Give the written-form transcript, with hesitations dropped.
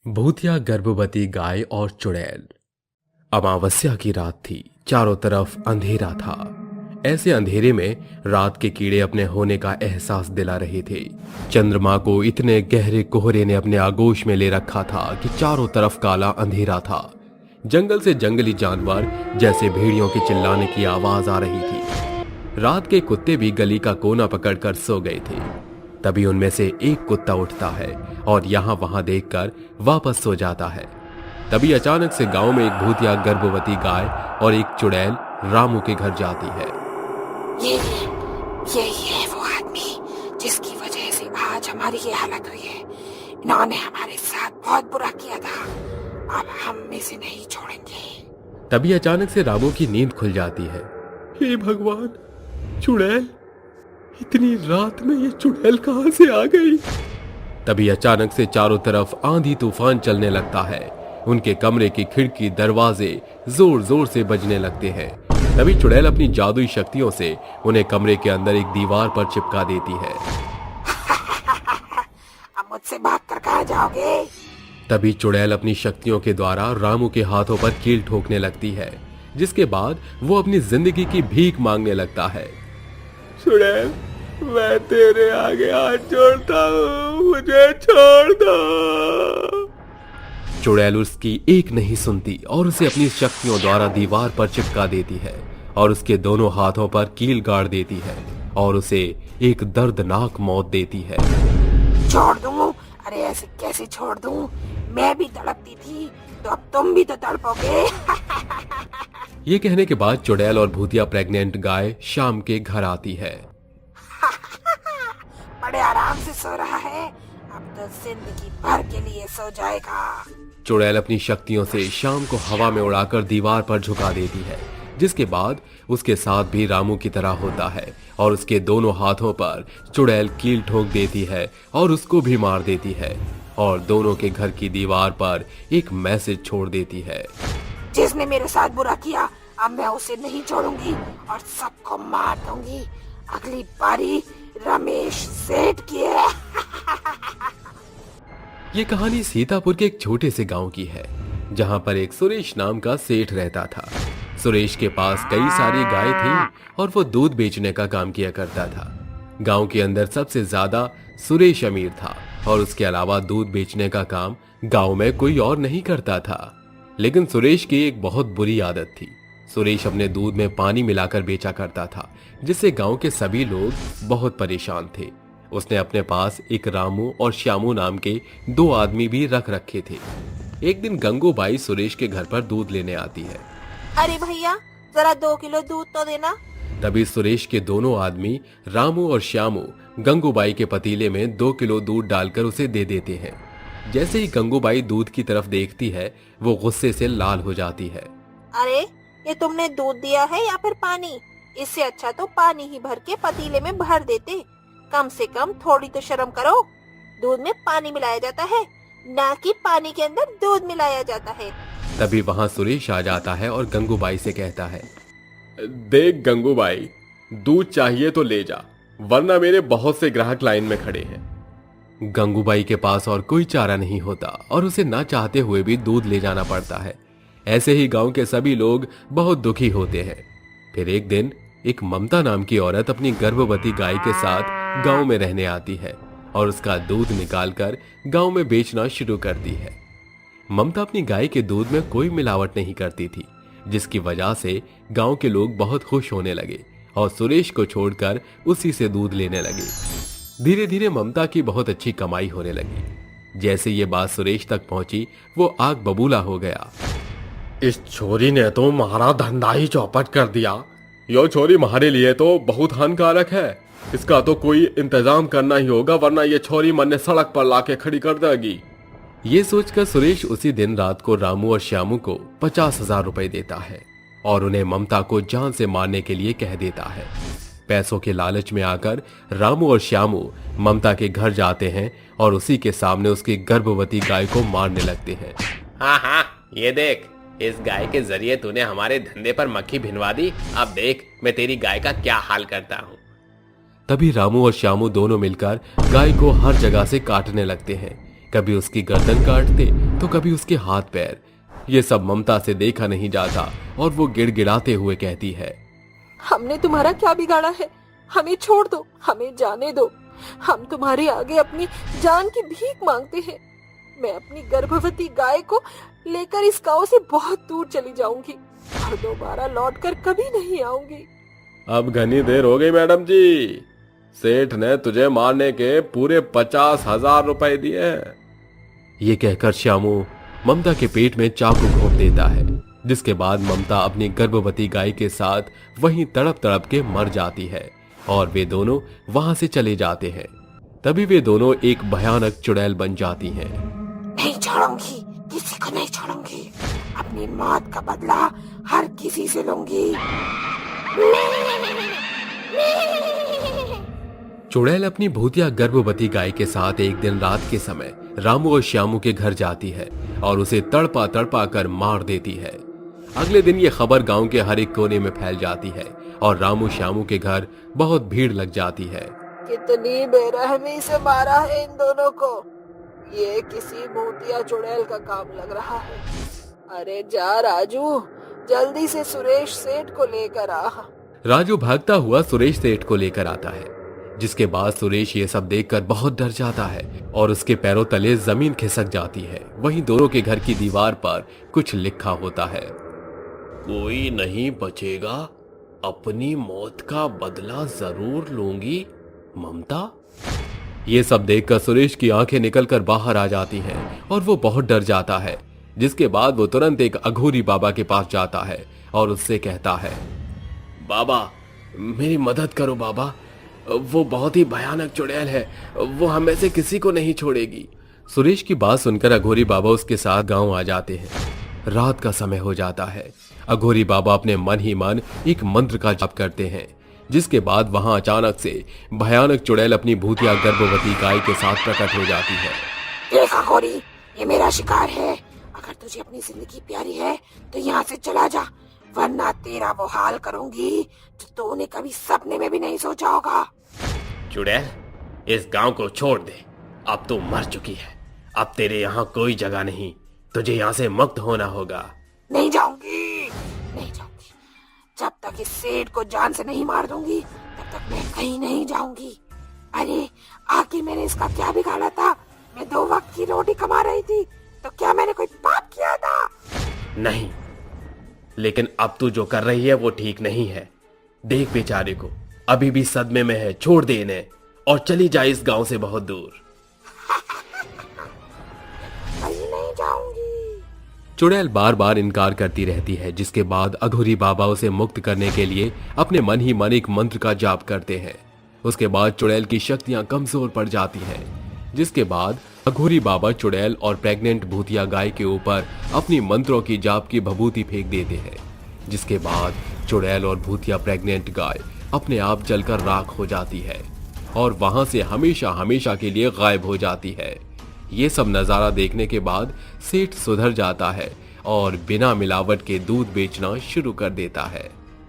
भूतिया गर्भवती गाय और चुड़ैल। अमावस्या की रात थी। चारों तरफ अंधेरा था। ऐसे अंधेरे में रात के कीड़े अपने होने का एहसास दिला रहे थे। चंद्रमा को इतने गहरे कोहरे ने अपने आगोश में ले रखा था कि चारों तरफ काला अंधेरा था। जंगल से जंगली जानवर जैसे भेड़ियों के चिल्लाने की आवाज आ रही थी। रात के कुत्ते भी गली का कोना पकड़कर सो गए थे। तभी उनमें से एक कुत्ता उठता है और यहाँ वहां देखकर वापस सो जाता है। तभी अचानक से गांव में एक भूतिया गर्भवती गाय और एक चुड़ैल रामू के घर जाती है। ये है वो आदमी जिसकी वजह से आज हमारी ये हालत हुई है। इन्होंने हमारे साथ बहुत बुरा किया था, अब हम इसे नहीं छोड़ेंगे। तभी अचानक से रामू की नींद खुल जाती है। हे भगवान, चुड़ैल! इतनी रात में ये चुड़ैल कहां से आ गई? तभी अचानक से चारों तरफ आंधी तूफान चलने लगता है। उनके कमरे की खिड़की दरवाजे जोर जोर से बजने लगते हैं। तभी चुड़ैल अपनी जादुई शक्तियों से उन्हें कमरे के अंदर एक दीवार पर चिपका देती है। अब मुझसे भाग कर कहां जाओगे? तभी चुड़ैल अपनी शक्तियों के द्वारा रामू के हाथों पर कील ठोकने लगती है, जिसके बाद वो अपनी जिंदगी की भीख मांगने लगता है। चुड़ैल, मैं तेरे आगे हाथ जोड़ता हूँ, मुझे छोड़ दो। चुड़ैल उसकी एक नहीं सुनती और उसे अपनी शक्तियों द्वारा दीवार पर चिपका देती है और उसके दोनों हाथों पर कील गाड़ देती है और उसे एक दर्दनाक मौत देती है। छोड़ दूं? अरे ऐसे कैसे छोड़ दूं? मैं भी तड़पती थी, तो अब तुम भी तो तड़पोगे। ये कहने के बाद चुड़ैल और भूतिया प्रेग्नेंट गाय शाम के घर आती है। बड़े आराम से सो रहा है, अब तो जिंदगी भर के लिए सो जाएगा। चुड़ैल अपनी शक्तियों से शाम को हवा में उड़ाकर दीवार पर झुका देती है, जिसके बाद उसके साथ भी रामू की तरह होता है और उसके दोनों हाथों पर चुड़ैल कील ठोक देती है और उसको भी मार देती है और दोनों के घर की दीवार पर एक मैसेज छोड़ देती है। जिसने मेरे साथ बुरा किया, अब मैं उसे नहीं छोड़ूंगी और सबको मार दूंगी। अगली बारी रमेश सेठ की है। ये कहानी सीतापुर के एक छोटे से गांव की है, जहां पर एक सुरेश नाम का सेठ रहता था। सुरेश के पास कई सारी गाय थी और वो दूध बेचने का काम किया करता था। गांव के अंदर सबसे ज्यादा सुरेश अमीर था और उसके अलावा दूध बेचने का काम गांव में कोई और नहीं करता था। लेकिन सुरेश की एक बहुत बुरी आदत थी। सुरेश अपने दूध में पानी मिलाकर बेचा करता था, जिससे गांव के सभी लोग बहुत परेशान थे। उसने अपने पास एक रामू और श्यामू नाम के दो आदमी भी रख रखे थे। एक दिन गंगूबाई सुरेश के घर पर दूध लेने आती है। अरे भैया, जरा 2 किलो दूध तो देना। तभी सुरेश के दोनों आदमी रामू और श्यामू गंगूबाई के पतीले में 2 किलो दूध डालकर उसे दे देते हैं। जैसे ही गंगूबाई दूध की तरफ देखती है, वो गुस्से से लाल हो जाती है। अरे, ये तुमने दूध दिया है या फिर पानी? इससे अच्छा तो पानी ही भर के पतीले में भर देते। कम से कम थोड़ी तो शर्म करो। दूध में पानी मिलाया जाता है, ना कि पानी के अंदर दूध मिलाया जाता है। तभी वहां सुरेश आ जाता है और गंगूबाई से कहता है, देख गंगूबाई, दूध चाहिए तो ले जा, वरना मेरे बहुत से ग्राहक लाइन में खड़े हैं। गंगूबाई के पास और कोई चारा नहीं होता और उसे ना चाहते हुए भी दूध ले जाना पड़ता है। ऐसे ही गांव के सभी लोग बहुत दुखी होते हैं। फिर एक दिन एक ममता नाम की औरत अपनी गर्भवती गाय के साथ गांव में रहने आती है और उसका दूध निकालकर गांव में बेचना शुरू करती है। ममता अपनी गाय के दूध में कोई मिलावट नहीं करती थी, जिसकी वजह से गांव के लोग बहुत खुश होने लगे और सुरेश को छोड़कर उसी से दूध लेने लगे। धीरे धीरे ममता की बहुत अच्छी कमाई होने लगी। जैसे ये बात सुरेश तक पहुंची, वो आग बबूला हो गया। इस छोरी ने तो हमारा धंधा ही चौपट कर दिया। यो छोरी हमारे लिए तो बहुत हानिकारक है। इसका तो कोई इंतजाम करना ही होगा, वरना ये छोरी मन ने सड़क पर लाके खड़ी कर देगी। ये सोचकर सुरेश उसी दिन रात को रामू और श्यामू को 50,000 रुपए देता है और उन्हें ममता को जान से मारने के लिए कह देता है। पैसों के लालच में आकर रामू और श्यामू ममता के घर जाते हैं और उसी के सामने उसकी गर्भवती गाय को मारने लगते हैं। हाँ, ये देख, इस गाय के जरिए तूने हमारे धंधे पर मक्खी भिनवा दी। अब देख मैं तेरी गाय का क्या हाल करता हूँ। तभी रामू और श्यामू दोनों मिलकर गाय को हर जगह से काटने लगते हैं। कभी उसकी गर्दन काटते तो कभी उसके हाथ पैर। ये सब ममता से देखा नहीं जाता और वो गिड़गिड़ाते हुए कहती है, हमने तुम्हारा क्या बिगाड़ा है? हमें छोड़ दो, हमें जाने दो। हम तुम्हारे आगे अपनी जान की भीख मांगते हैं। मैं अपनी गर्भवती गाय को लेकर इस गांव से बहुत दूर चली जाऊंगी और दोबारा लौटकर कभी नहीं आऊंगी। अब घनी देर हो गई मैडम जी, सेठ ने तुझे मारने के पूरे 50,000 रुपए दिए हैं। ये कहकर श्यामू ममता के पेट में चाकू घोंप देता है, जिसके बाद ममता अपनी गर्भवती गाय के साथ वहीं तड़प तड़प के मर जाती है और वे दोनों वहां से चले जाते हैं। तभी वे दोनों एक भयानक चुड़ैल बन जाती हैं। नहीं छोड़ूंगी, किसी को नहीं छोड़ूंगी। अपनी मौत का बदला हर किसी से लूंगी। चुड़ैल अपनी भूतिया गर्भवती गाय के साथ एक दिन रात के समय रामू और श्यामू के घर जाती है और उसे तड़पा तड़पा कर मार देती है। अगले दिन ये खबर गांव के हर एक कोने में फैल जाती है और रामू श्यामू के घर बहुत भीड़ लग जाती है। कितनी बेरहमी से मारा है इन दोनों को। ये किसी भूतिया चुड़ैल का काम लग रहा है। अरे जा राजू, जल्दी से सुरेश सेठ को लेकर आ। राजू भागता हुआ सुरेश सेठ को लेकर आता है, जिसके बाद सुरेश ये सब देखकर बहुत डर जाता है और उसके पैरों तले जमीन खिसक जाती है। वहीं दोनों के घर की दीवार पर कुछ लिखा होता है, कोई नहीं बचेगा, अपनी मौत का बदला जरूर लूंगी ममता। ये सब देखकर सुरेश की आंखें निकलकर बाहर आ जाती हैं और वो बहुत डर जाता है, जिसके बाद वो तुरंत एक अघोरी बाबा के पास जाता है और उससे कहता है, बाबा मेरी मदद करो बाबा, वो बहुत ही भयानक चुड़ैल है, वो हम में से किसी को नहीं छोड़ेगी। सुरेश की बात सुनकर अघोरी बाबा उसके साथ गांव आ जाते हैं। रात का समय हो जाता है। अघोरी बाबा अपने मन ही मन एक मंत्र का जाप करते हैं, जिसके बाद वहां अचानक से भयानक चुड़ैल अपनी भूतिया गर्भवती गाय के साथ प्रकट हो जाती है। देख अघोरी, ये मेरा शिकार है। अगर तुझे अपनी जिंदगी प्यारी है तो यहाँ से चला जा, वरना तेरा वो हाल करूंगी जो तूने कभी सपने में भी नहीं सोचा होगा। चुड़ैल, इस गांव को छोड़ दे, अब तू मर चुकी है। अब तेरे यहाँ कोई जगह नहीं, तुझे यहाँ से मुक्त होना होगा। नहीं जाऊंगी, नहीं जाऊंगी। जब तक इस सेठ को जान से नहीं मार दूंगी तब तक मैं कहीं नहीं जाऊंगी। अरे आखिर मैंने इसका क्या बिगाड़ा था? मैं 2 वक्त की रोटी कमा रही थी, तो क्या मैंने कोई पाप किया था? नहीं, लेकिन अब तू जो कर रही है वो ठीक नहीं है। देख बेचारे को, अभी भी सदमे में है, छोड़ दे इन्हें और चली जाए इस गांव से बहुत दूर। नहीं जाऊंगी। चुड़ैल बार बार इनकार करती रहती है, जिसके बाद अघोरी बाबा उसे मुक्त करने के लिए अपने मन ही मन एक मंत्र का जाप करते हैं। उसके बाद चुड़ैल की शक्तियां कमजोर पड़ जाती हैं, जिसके बाद अघोरी बाबा चुड़ैल और प्रेग्नेंट भूतिया गाय के ऊपर अपनी मंत्रों की जाप की भभूति फेंक देते हैं, जिसके बाद चुड़ैल और भूतिया प्रेग्नेंट गाय अपने आप जलकर राख हो जाती है और वहां से हमेशा हमेशा के लिए गायब हो जाती है। ये सब नजारा देखने के बाद सेठ सुधर जाता है और बिना मिलावट के दूध बेचना शुरू कर देता है।